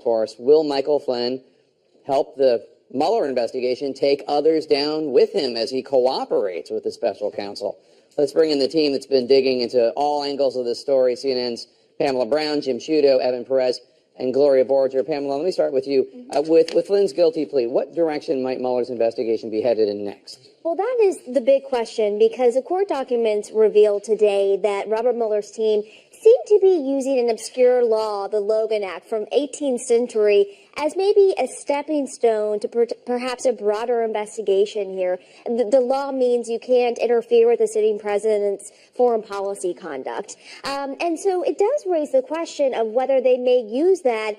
of course. Will Michael Flynn help the Mueller investigation take others down with him as he cooperates with the special counsel? Let's bring in the team that's been digging into all angles of this story. CNN's Pamela Brown, Jim Sciutto, Evan Perez, and Gloria Borger. Pamela, let me start with you. With Flynn's guilty plea, what direction might Mueller's investigation be headed in next? Well, that is the big question, because the court documents revealed today that Robert Mueller's team seemed to be using an obscure law, the Logan Act from 18th century, as maybe a stepping stone to perhaps a broader investigation here. The law means you can't interfere with the sitting president's foreign policy conduct. And so it does raise the question of whether they may use that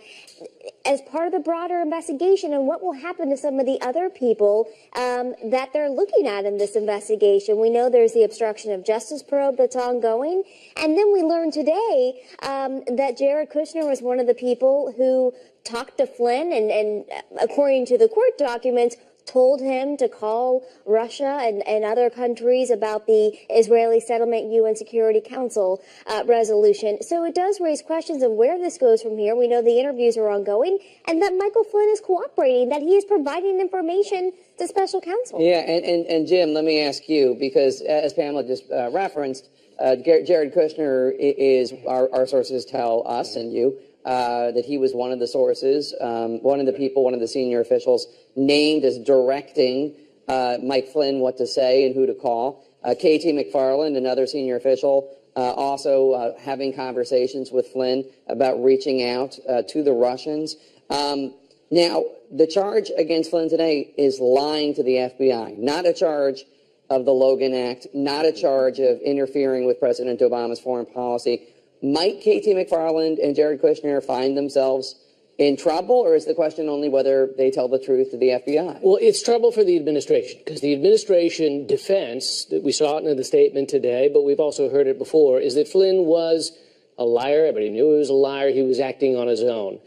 as part of the broader investigation, and what will happen to some of the other people that they're looking at in this investigation. We know there's the obstruction of justice probe that's ongoing, and then we learned today that Jared Kushner was one of the people who talked to Flynn and according to the court documents, told him to call Russia and other countries about the Israeli Settlement UN Security Council resolution. So it does raise questions of where this goes from here. We know the interviews are ongoing and that Michael Flynn is cooperating, that he is providing information to special counsel. Yeah, and Jim, let me ask you, because as Pamela just referenced, Jared Kushner is, our sources tell us and you, that he was one of the sources, one of the people, one of the senior officials named as directing Mike Flynn what to say and who to call. K.T. McFarland, another senior official, also having conversations with Flynn about reaching out to the Russians. Now, the charge against Flynn today is lying to the FBI, not a charge of the Logan Act, not a charge of interfering with President Obama's foreign policy. Might K.T. McFarland and Jared Kushner find themselves in trouble, or is the question only whether they tell the truth to the FBI? Well, it's trouble for the administration, because the administration defense, that we saw it in the statement today, but we've also heard it before, is that Flynn was a liar. Everybody knew he was a liar. He was acting on his own.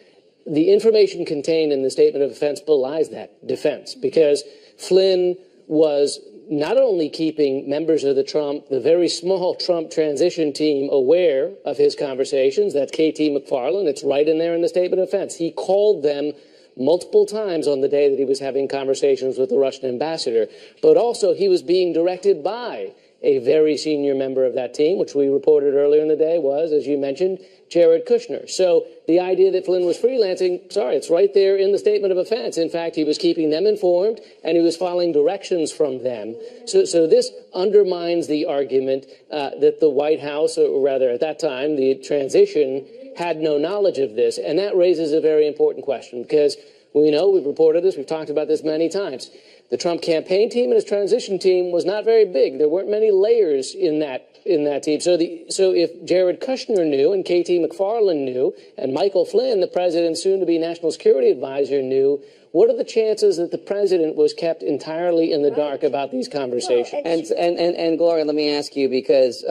The information contained in the statement of defense belies that defense, because Flynn was not only keeping members of the very small Trump transition team aware of his conversations, that's K.T. McFarland, it's right in there in the statement of defense. He called them multiple times on the day that he was having conversations with the Russian ambassador, but also he was being directed by a very senior member of that team, which we reported earlier in the day was, as you mentioned, Jared Kushner. So the idea that Flynn was freelancing, sorry, it's right there in the statement of offense. In fact, he was keeping them informed and he was following directions from them. So this undermines the argument that the White House, or rather at that time, the transition, had no knowledge of this. And that raises a very important question, because we know, we've reported this, we've talked about this many times. The Trump campaign team and his transition team was not very big. There weren't many layers in that team. So if Jared Kushner knew and K.T. McFarland knew and Michael Flynn, the president's soon-to-be national security advisor, knew, what are the chances that the president was kept entirely in the dark about these conversations? And Gloria, let me ask you, because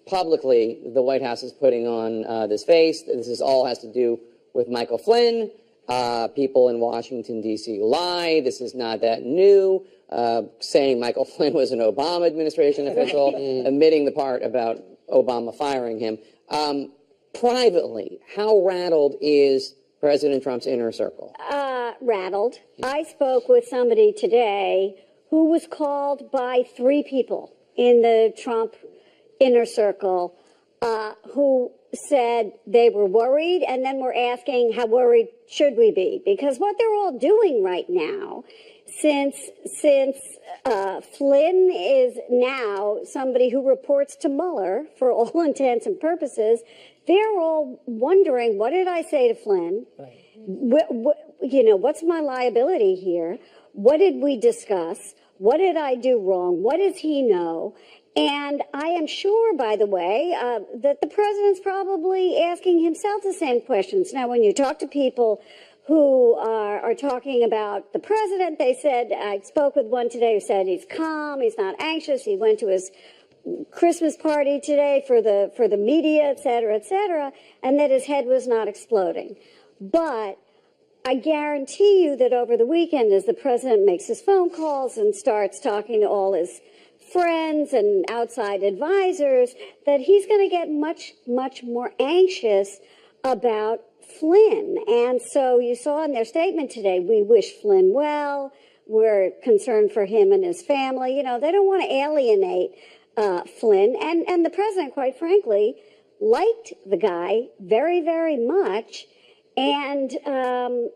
publicly the White House is putting on this face. This all has to do with Michael Flynn. People in Washington, D.C. lie. This is not that new. Saying Michael Flynn was an Obama administration official, omitting the part about Obama firing him. Privately, how rattled is President Trump's inner circle? Rattled. I spoke with somebody today who was called by 3 people in the Trump inner circle who said they were worried, and then were asking how worried should we be, because what they're all doing right now, since Flynn is now somebody who reports to Mueller for all intents and purposes, they're all wondering, what did I say to Flynn? Right. What's my liability here? What did we discuss? What did I do wrong? What does he know? And I am sure, by the way, that the president's probably asking himself the same questions. Now, when you talk to people who are talking about the president, they said, I spoke with one today who said he's calm, he's not anxious, he went to his Christmas party today for the media, et cetera, and that his head was not exploding. But I guarantee you that over the weekend, as the president makes his phone calls and starts talking to all his friends and outside advisors, that he's going to get much, much more anxious about Flynn. And so you saw in their statement today, we wish Flynn well. We're concerned for him and his family. You know, they don't want to alienate Flynn. And the president, quite frankly, liked the guy very, very much and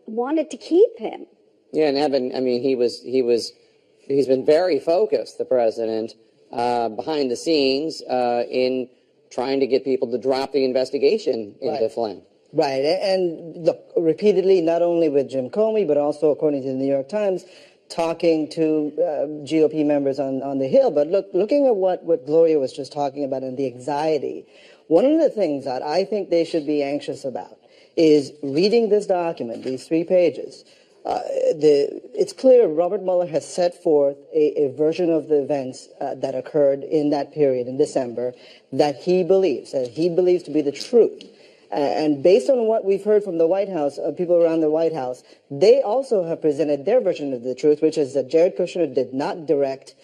wanted to keep him. Yeah, and Evan, I mean, he's been very focused, the president, behind the scenes in trying to get people to drop the investigation into Flynn. Right, and look, repeatedly, not only with Jim Comey, but also, according to the New York Times, talking to GOP members on the Hill. But looking at what Gloria was just talking about and the anxiety, one of the things that I think they should be anxious about is reading this document, these 3 pages. It's clear Robert Mueller has set forth a version of the events that occurred in that period in December that he believes to be the truth. And based on what we've heard from the White House, people around the White House, they also have presented their version of the truth, which is that Jared Kushner did not direct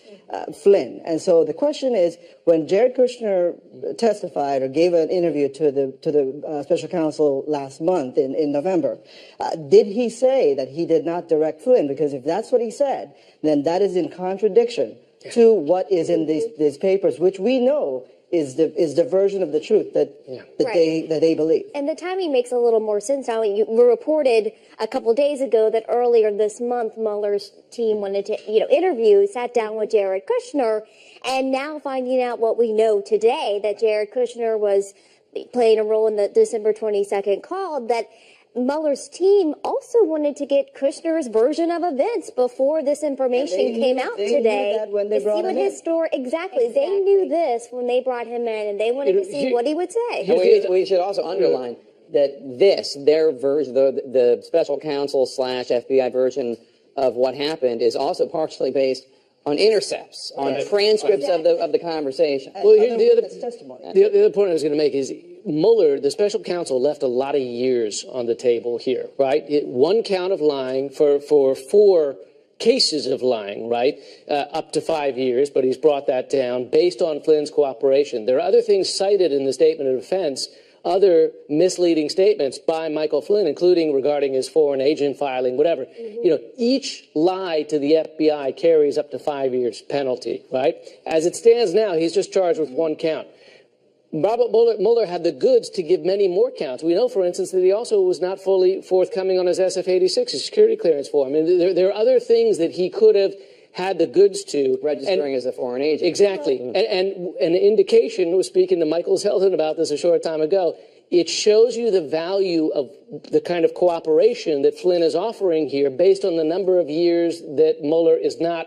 Flynn. And so the question is, when Jared Kushner testified or gave an interview to the special counsel last month in November, did he say that he did not direct Flynn? Because if that's what he said, then that is in contradiction to what is in these papers, which we know is the version of the truth that they believe. And the timing makes a little more sense now. You reported a couple days ago that earlier this month Mueller's team wanted to sat down with Jared Kushner, and now finding out what we know today, that Jared Kushner was playing a role in the December 22nd call, that Mueller's team also wanted to get Kushner's version of events before this information came out today. Knew that when they brought him his story. Exactly. They knew this when they brought him in, and they wanted to see what he would say. We should also underline that their version, the special counsel / FBI version of what happened, is also partially based on intercepts, on transcripts of the conversation. Well, the other point I was going to make is Mueller, the special counsel, left a lot of years on the table here, right? 1 count of lying for 4 cases of lying, right? Up to 5 years, but he's brought that down based on Flynn's cooperation. There are other things cited in the statement of defense, other misleading statements by Michael Flynn, including regarding his foreign agent filing, whatever. You know, each lie to the FBI carries up to 5 years penalty, right? As it stands now, he's just charged with 1 count. Robert Mueller had the goods to give many more counts. We know, for instance, that he also was not fully forthcoming on his SF-86, his security clearance form. And there are other things that he could have had the goods to. Registering as a foreign agent. Exactly. And an indication, I was speaking to Michael Zeldin about this a short time ago, it shows you the value of the kind of cooperation that Flynn is offering here based on the number of years that Mueller is not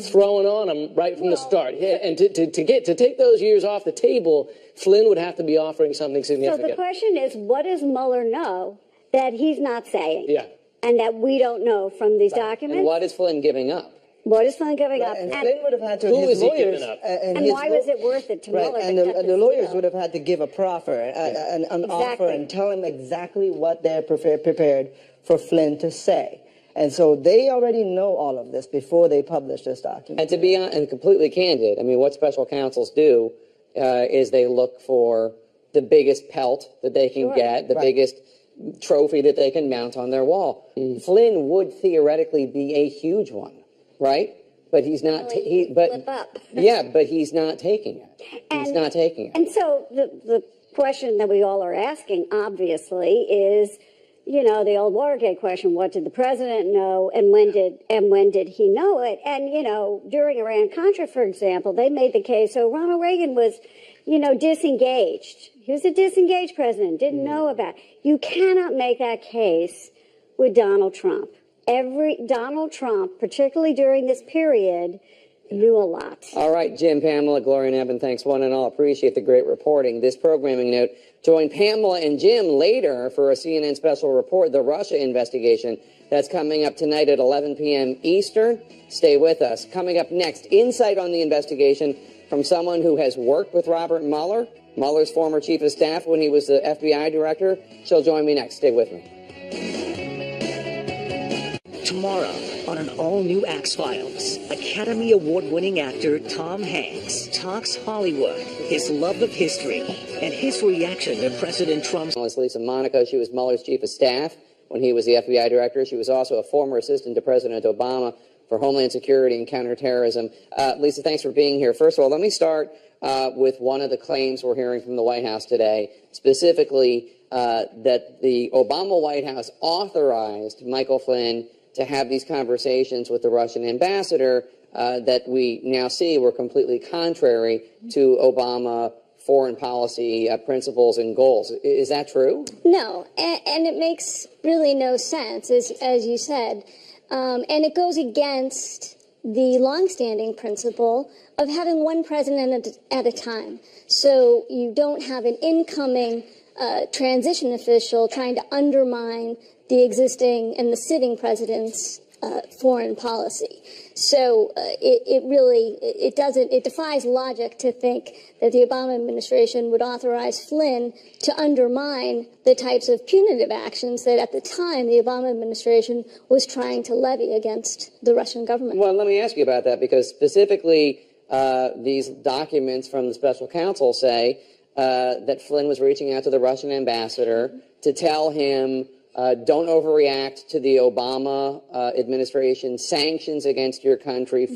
throwing on him right from the start. And to take those years off the table, Flynn would have to be offering something significant. So the question is, what does Mueller know that he's not saying? Yeah. And that we don't know from these documents? And what is Flynn giving up? What is Flynn giving up? And Flynn would have had to, who his is he lawyers, giving up? And why was it worth it to Mueller? And the lawyers would have had to give a proffer, an offer, and tell him exactly what they're prepared for Flynn to say. And so they already know all of this before they publish this document. And to be completely candid, I mean, what special counsels do is they look for the biggest pelt that they can get, the biggest trophy that they can mount on their wall. Flynn would theoretically be a huge one, right? But he's not. Flip up. Yeah, but he's not taking it. He's not taking it. And so the question that we all are asking, obviously, is, you know, the old Watergate question: what did the president know, and when did he know it? And you know, during Iran-Contra, for example, they made the case. So Ronald Reagan was, you know, disengaged. He was a disengaged president, didn't know about it. You cannot make that case with Donald Trump. Donald Trump, particularly during this period, knew a lot. All right, Jim, Pamela, Gloria, and Evan, thanks one and all. Appreciate the great reporting. This programming note, join Pamela and Jim later for a CNN special report, the Russia investigation. That's coming up tonight at 11 p.m. Eastern. Stay with us. Coming up next, insight on the investigation from someone who has worked with Robert Mueller, Mueller's former chief of staff when he was the FBI director. She'll join me next. Stay with me. Tomorrow, On an all-new X-Files, Academy Award-winning actor Tom Hanks talks Hollywood, his love of history, and his reaction to President Trump's... Lisa Monaco, she was Mueller's chief of staff when he was the FBI director. She was also a former assistant to President Obama for Homeland Security and Counterterrorism. Lisa, thanks for being here. First of all, let me start with one of the claims we're hearing from the White House today, specifically that the Obama White House authorized Michael Flynn to have these conversations with the Russian ambassador that we now see were completely contrary to Obama foreign policy principles and goals. Is that true? No, and it makes really no sense, as you said. And it goes against the longstanding principle of having one president at a time. So you don't have an incoming transition official trying to undermine the existing and the sitting president's foreign policy. So it defies logic to think that the Obama administration would authorize Flynn to undermine the types of punitive actions that at the time the Obama administration was trying to levy against the Russian government. Well, let me ask you about that, because specifically these documents from the special counsel say that Flynn was reaching out to the Russian ambassador to tell him don't overreact to the Obama administration sanctions against your country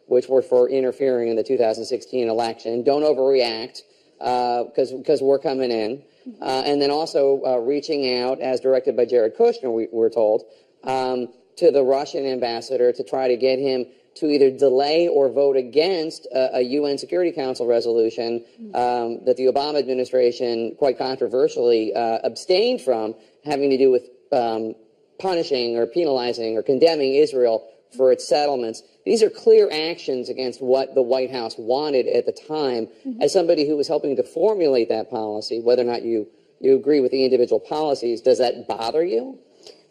which were for interfering in the 2016 election. Don't overreact because we're coming in. And then also reaching out, as directed by Jared Kushner, we're told, to the Russian ambassador to try to get him to either delay or vote against a UN Security Council resolution that the Obama administration, quite controversially, abstained from, having to do with punishing or penalizing or condemning Israel for its settlements. These are clear actions against what the White House wanted at the time. As somebody who was helping to formulate that policy, whether or not you agree with the individual policies, does that bother you?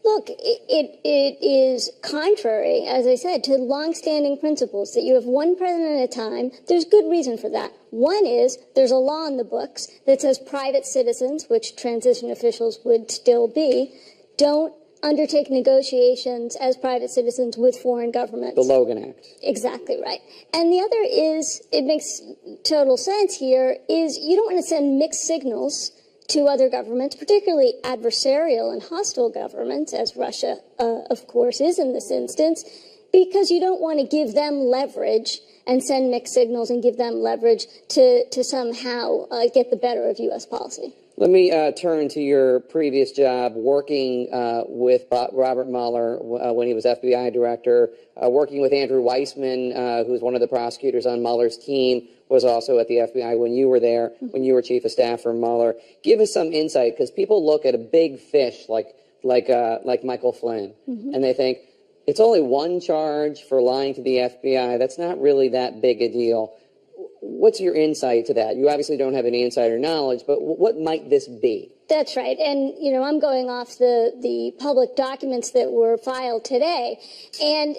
Look, it is contrary, as I said, to longstanding principles that you have one president at a time. There's good reason for that. One is there's a law in the books that says private citizens, which transition officials would still be, don't undertake negotiations as private citizens with foreign governments. The Logan Act. Exactly right. And the other is, it makes total sense here, is you don't want to send mixed signals to other governments, particularly adversarial and hostile governments, as Russia, of course, is in this instance, because you don't want to give them leverage and send mixed signals and give them leverage to somehow get the better of U.S. policy. Let me turn to your previous job working with Robert Mueller when he was FBI director, working with Andrew Weissman, who was one of the prosecutors on Mueller's team, was also at the FBI when you were there, when you were chief of staff for Mueller. Give us some insight, because people look at a big fish like Michael Flynn, and they think, it's only one charge for lying to the FBI. That's not really that big a deal. What's your insight to that? You obviously don't have any insider knowledge, but what might this be? That's right. And, you know, I'm going off the public documents that were filed today. And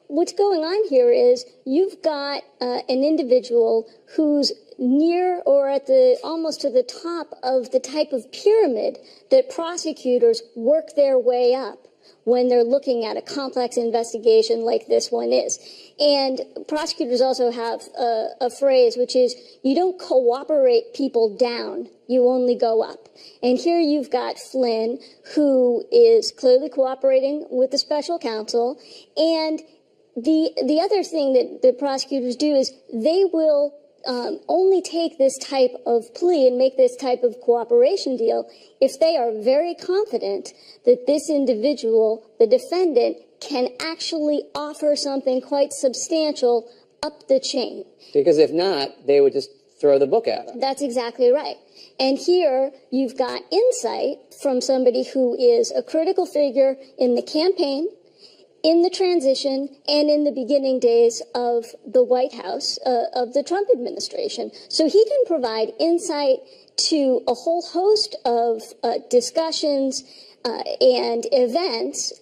what's going on here is you've got an individual who's near or at almost to the top of the type of pyramid that prosecutors work their way up when they're looking at a complex investigation like this one is. And prosecutors also have a phrase, which is, you don't cooperate people down, you only go up. And here you've got Flynn, who is clearly cooperating with the special counsel. And the other thing that the prosecutors do is they will only take this type of plea and make this type of cooperation deal if they are very confident that this individual, the defendant, can actually offer something quite substantial up the chain. Because if not, they would just throw the book at him. That's exactly right. And here you've got insight from somebody who is a critical figure in the campaign, in the transition, and in the beginning days of the White House, of the Trump administration. So he can provide insight to a whole host of discussions and events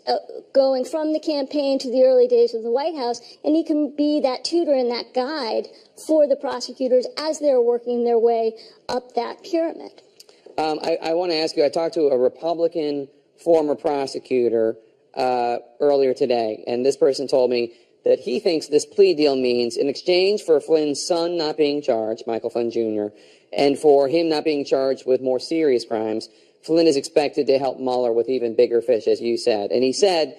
going from the campaign to the early days of the White House, and he can be that tutor and that guide for the prosecutors as they're working their way up that pyramid. I want to ask you, I talked to a Republican former prosecutor earlier today, and this person told me that he thinks this plea deal means in exchange for Flynn's son not being charged, Michael Flynn Jr., and for him not being charged with more serious crimes, Flynn is expected to help Mueller with even bigger fish, as you said. And he said,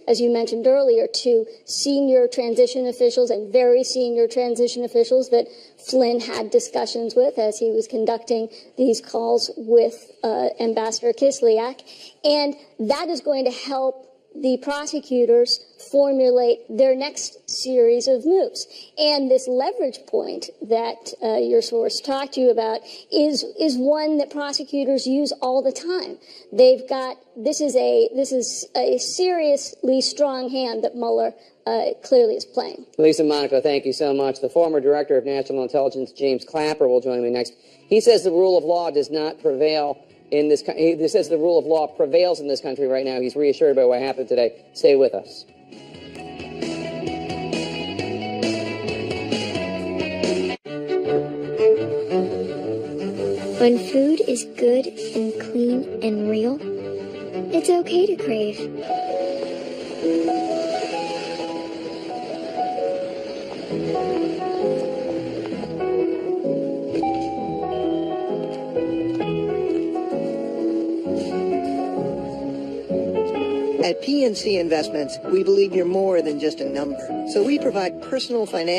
as you mentioned earlier, to senior transition officials and very senior transition officials that Flynn had discussions with as he was conducting these calls with Ambassador Kislyak. And that is going to help the prosecutors formulate their next series of moves. And this leverage point that your source talked to you about is one that prosecutors use all the time. They've got this is a seriously strong hand that Mueller clearly is playing. Lisa Monaco, thank you so much. The former director of National Intelligence, James Clapper, will join me next. He says the rule of law does not prevail in this. He says the rule of law prevails in this country right now. He's reassured by what happened today. Stay with us. When food is good and clean and real, it's okay to crave. At PNC Investments, we believe you're more than just a number. So we provide personal financial